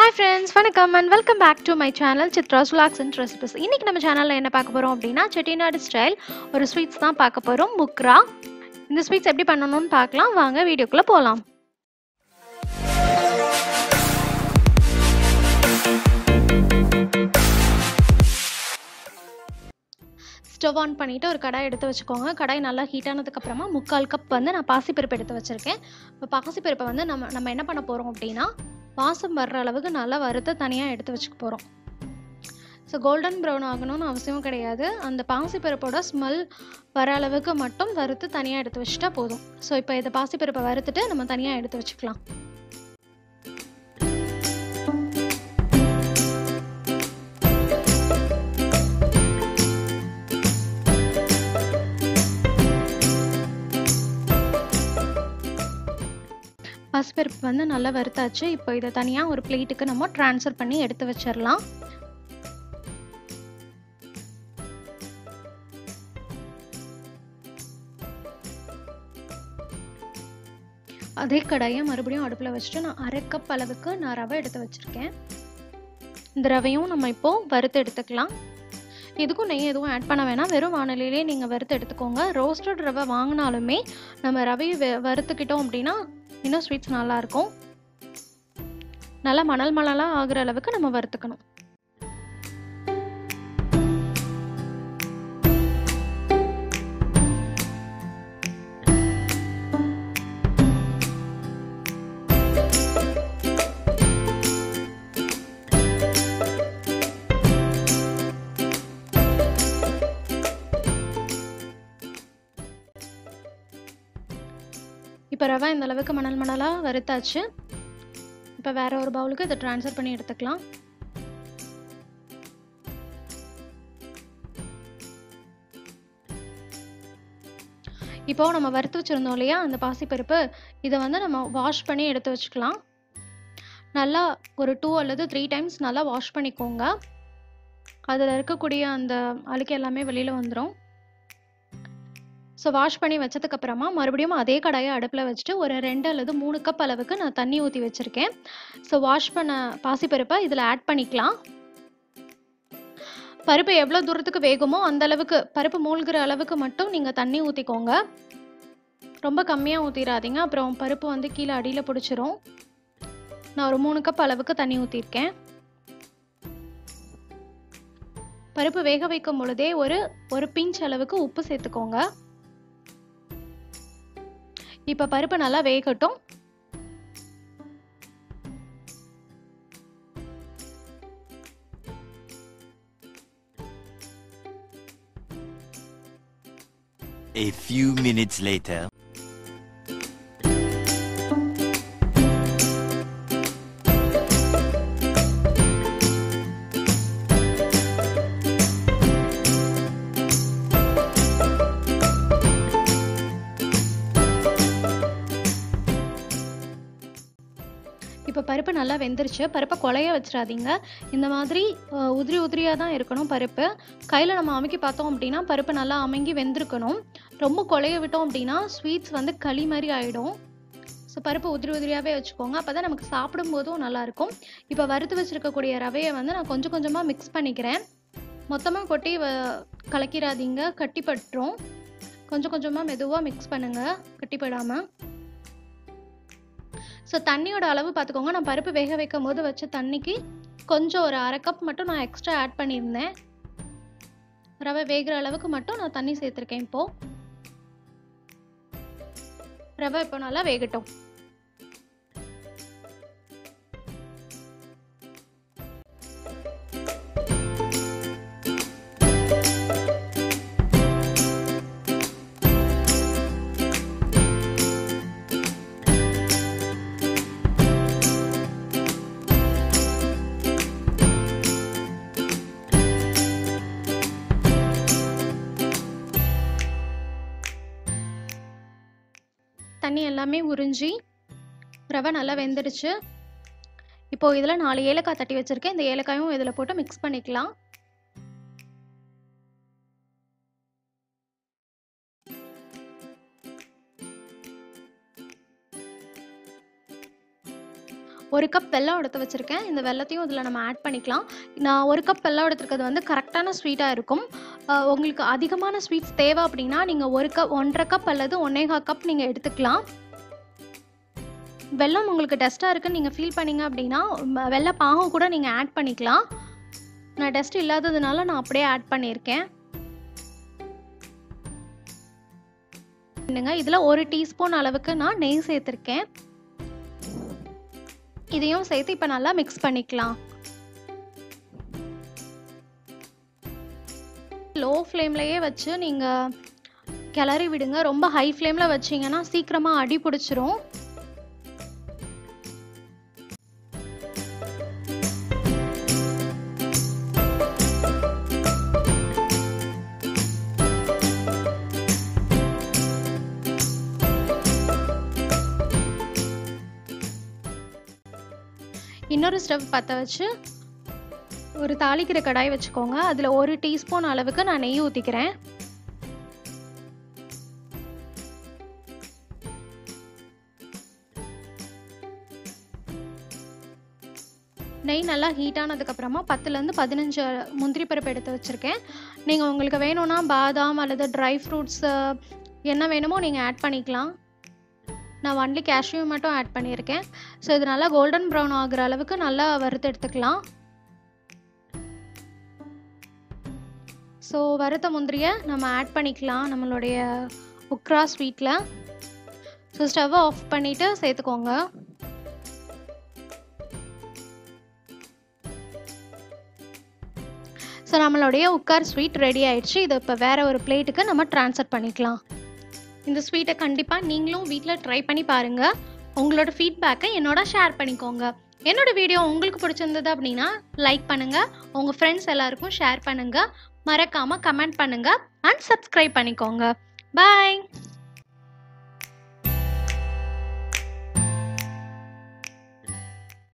Hi friends, welcome and welcome back to my channel Chitra's Vlogs and Recipes. இன்னைக்கு நம்ம சேனல்ல என்ன பார்க்க போறோம் அப்படினா Chettinad ஸ்டைல் ஒரு ஸ்வீட்ஸ் தான் பார்க்க போறோம். Ukara. இந்த ஸ்வீட்ஸ் எப்படி பண்ணனும்னு பார்க்கலாம். வாங்க வீடியோக்குள்ள போலாம். ஸ்டவ் ஆன் பண்ணிட்டு ஒரு கடாய் எடுத்து வச்சுக்கோங்க. கடாய் நல்லா ஹீட் ஆனதுக்கு அப்புறமா 1/4 கப் வந்து நான் பாசிப்பருப்பு எடுத்து வச்சிருக்கேன். இப்போ பாசிப்பருப்பை வந்து நம்ம என்ன பண்ண போறோம் அப்படினா வாசம் வர்ற அளவுக்கு நல்லா வறுத்து தனியா எடுத்து வச்சுக்க போறோம். ஸோ கோல்டன் ப்ரௌன் ஆகணும்னு அவசியம் கிடையாது. அந்த பாசிப்பருப்போட ஸ்மெல் வர அளவுக்கு மட்டும் வறுத்து தனியா எடுத்து வச்சுட்டா போதும். ஸோ இப்போ இதை பாசிப்பருப்பை வறுத்துட்டு நம்ம தனியா எடுத்து வச்சுக்கலாம். பாசிப்பருப்பு வந்து நல்லா வறுத்தாச்சு. இப்போ இதை தனியாக ஒரு பிளேட்டுக்கு நம்ம ட்ரான்ஸ்ஃபர் பண்ணி எடுத்து வச்சிடலாம். அதே கடாயை மறுபடியும் அடுப்பில் வச்சுட்டு நான் 1/2 கப் அளவுக்கு நான் ரவை எடுத்து வச்சுருக்கேன். இந்த ரவையும் நம்ம இப்போது வறுத்து எடுத்துக்கலாம். இதுக்கும் நெய் எதுவும் ஆட் பண்ண வேணாம், வெறும் வானிலையிலே நீங்கள் வறுத்து எடுத்துக்கோங்க. ரோஸ்டட் ரவை வாங்கினாலுமே நம்ம ரவையை வறுத்துக்கிட்டோம் அப்படின்னா இன்னும் ஸ்வீட்ஸ் நல்லாயிருக்கும். நல்லா மணலாக ஆகிற அளவுக்கு நம்ம வறுத்துக்கணும். இப்போ ரவை இந்த அளவுக்கு மணலாக வறுத்தாச்சு. இப்போ வேற ஒரு பவுலுக்கு இதை ட்ரான்ஸ்ஃபர் பண்ணி எடுத்துக்கலாம். இப்போ நம்ம வறுத்து வச்சுருந்தோம் இல்லையா அந்த பாசிப்பருப்பு, இதை வந்து நம்ம வாஷ் பண்ணி எடுத்து வச்சுக்கலாம். நல்லா ஒரு 2 அல்லது 3 டைம்ஸ் நல்லா வாஷ் பண்ணிக்கோங்க. அதில் இருக்கக்கூடிய அந்த அழுக்கு எல்லாமே வெளியில் வந்துடும். ஸோ வாஷ் பண்ணி வச்சதுக்கப்புறமா மறுபடியும் அதே கடாயை அடுப்பில் வச்சுட்டு ஒரு 2 அல்லது 3 கப் அளவுக்கு நான் தண்ணி ஊற்றி வச்சுருக்கேன். ஸோ வாஷ் பண்ண பாசிப்பருப்பை இதில் ஆட் பண்ணிக்கலாம். பருப்பு எவ்வளோ தூரத்துக்கு வேகுமோ அந்த அளவுக்கு, பருப்பு மூழ்கிற அளவுக்கு மட்டும் நீங்கள் தண்ணி ஊற்றிக்கோங்க. ரொம்ப கம்மியாக ஊற்றிடாதீங்க, அப்புறம் பருப்பு வந்து கீழே அடியில் பிடிச்சிரும். நான் ஒரு 3 கப் அளவுக்கு தண்ணி ஊற்றிருக்கேன். பருப்பு வேக வைக்கும் பொழுதே ஒரு பிஞ்ச் அளவுக்கு உப்பு சேர்த்துக்கோங்க. இப்போ பருப்பு நல்லா வேகட்டும். A few minutes later. இப்போ பருப்பு நல்லா வெந்துருச்சு. பருப்பை குழைய வச்சிடாதீங்க. இந்த மாதிரி உதிரியாக தான் இருக்கணும் பருப்பு. கையில் நம்ம அமுக்கி பார்த்தோம் அப்படின்னா பருப்பு நல்லா அமுங்கி வெந்திருக்கணும். ரொம்ப குழைய விட்டோம் அப்படின்னா ஸ்வீட்ஸ் வந்து களி மாதிரி ஆகிடும். ஸோ பருப்பு உதிரியாகவே வச்சுக்கோங்க, அப்போ தான் நமக்கு சாப்பிடும்போதும் நல்லாயிருக்கும். இப்போ வறுத்து வச்சுருக்கக்கூடிய ரவையை வந்து நான் கொஞ்சம் கொஞ்சமாக மிக்ஸ் பண்ணிக்கிறேன். மொத்தமாக கொட்டி கலக்கிடாதீங்க, கட்டிப்பட்டுரும். கொஞ்சம் கொஞ்சமாக மெதுவாக மிக்ஸ் பண்ணுங்கள், கட்டிப்படாமல். ஸோ தண்ணியோட அளவு பார்த்துக்கோங்க. நான் பருப்பு வேக வைக்கும் போது வச்ச தண்ணிக்கு கொஞ்சம் ஒரு 1/2 கப் மட்டும் நான் எக்ஸ்ட்ரா ஆட் பண்ணியிருந்தேன். ரவை வேகிற அளவுக்கு மட்டும் நான் தண்ணி சேர்த்துருக்கேன். இப்போது ரவை இப்போ நல்லா வேகட்டும். தண்ணி எல்லாமே உறிஞ்சி ரவை நல்லா வெந்துடுச்சு. இப்போது இதில் 4 ஏலக்காய் தட்டி வச்சுருக்கேன். இந்த ஏலக்காயும் இதில் போட்டு மிக்ஸ் பண்ணிக்கலாம். 1 கப் வெல்லம் எடுத்து வச்சுருக்கேன். இந்த வெல்லத்தையும் இதில் நம்ம ஆட் பண்ணிக்கலாம். நான் 1 கப் வெல்லம் எடுத்துருக்கிறது வந்து கரெக்டான ஸ்வீட்டாக இருக்கும். உங்களுக்கு அதிகமான ஸ்வீட்ஸ் தேவை அப்படின்னா நீங்கள் 1 கப் 1.5 கப் அல்லது 1.25 கப் நீங்கள் எடுத்துக்கலாம். வெல்லம் உங்களுக்கு டஸ்ட்டாக இருக்குன்னு நீங்கள் ஃபீல் பண்ணீங்க அப்படின்னா வெல்ல பாகம் கூட நீங்கள் ஆட் பண்ணிக்கலாம். நான் டஸ்ட் இல்லாததுனால நான் அப்படியே ஆட் பண்ணியிருக்கேன். இதில் 1 டீஸ்பூன் அளவுக்கு நான் நெய் சேர்த்துருக்கேன். இதையும் சேர்த்து இப்போ நல்லா மிக்ஸ் பண்ணிக்கலாம். லோ ஃப்ளேம்லேயே வச்சு நீங்கள் கிளறி விடுங்க. ரொம்ப ஹை ஃப்ளேமில் வச்சிங்கன்னா சீக்கிரமாக அடி பிடிச்சிரும். இன்னொரு ஸ்டவ் பற்ற வச்சு ஒரு தாளிக்கிற கடாய் வச்சுக்கோங்க. அதில் 1 டீஸ்பூன் அளவுக்கு நான் நெய் ஊற்றிக்கிறேன். நெய் நல்லா ஹீட் ஆனதுக்கப்புறமா 10லேருந்து 15 முந்திரி பருப்பு எடுத்து வச்சுருக்கேன். நீங்கள் உங்களுக்கு வேணும்னா பாதாம் அல்லது ட்ரை ஃப்ரூட்ஸ் என்ன வேணுமோ நீங்கள் ஆட் பண்ணிக்கலாம். நான் ஒன்லி கேஷ்யூ மட்டும் ஆட் பண்ணியிருக்கேன். ஸோ இது நல்லா கோல்டன் ப்ரௌன் ஆகிற அளவுக்கு நல்லா வறுத்து எடுத்துக்கலாம். ஸோ வறுத்த முந்திரியை நம்ம ஆட் பண்ணிக்கலாம் நம்மளுடைய உக்ரா ஸ்வீட்டில். ஸோ ஸ்டவ்வை ஆஃப் பண்ணிவிட்டு சேர்த்துக்கோங்க. ஸோ நம்மளுடைய உக்கார் ஸ்வீட் ரெடி ஆயிடுச்சு. இதை இப்போ வேறு ஒரு பிளேட்டுக்கு நம்ம ட்ரான்ஸ்ஃபர் பண்ணிக்கலாம். இந்த ஸ்வீட்டை கண்டிப்பாக நீங்களும் வீட்டில் ட்ரை பண்ணி பாருங்கள். உங்களோட ஃபீட்பேக்கை என்னோட ஷேர் பண்ணிக்கோங்க. என்னோட வீடியோ உங்களுக்கு பிடிச்சிருந்தது அப்படின்னா லைக் பண்ணுங்கள், உங்கள் ஃப்ரெண்ட்ஸ் எல்லாருக்கும் ஷேர் பண்ணுங்கள், மறக்காமல் கமெண்ட் பண்ணுங்கள் அண்ட் சப்ஸ்கிரைப் பண்ணிக்கோங்க. பாய்.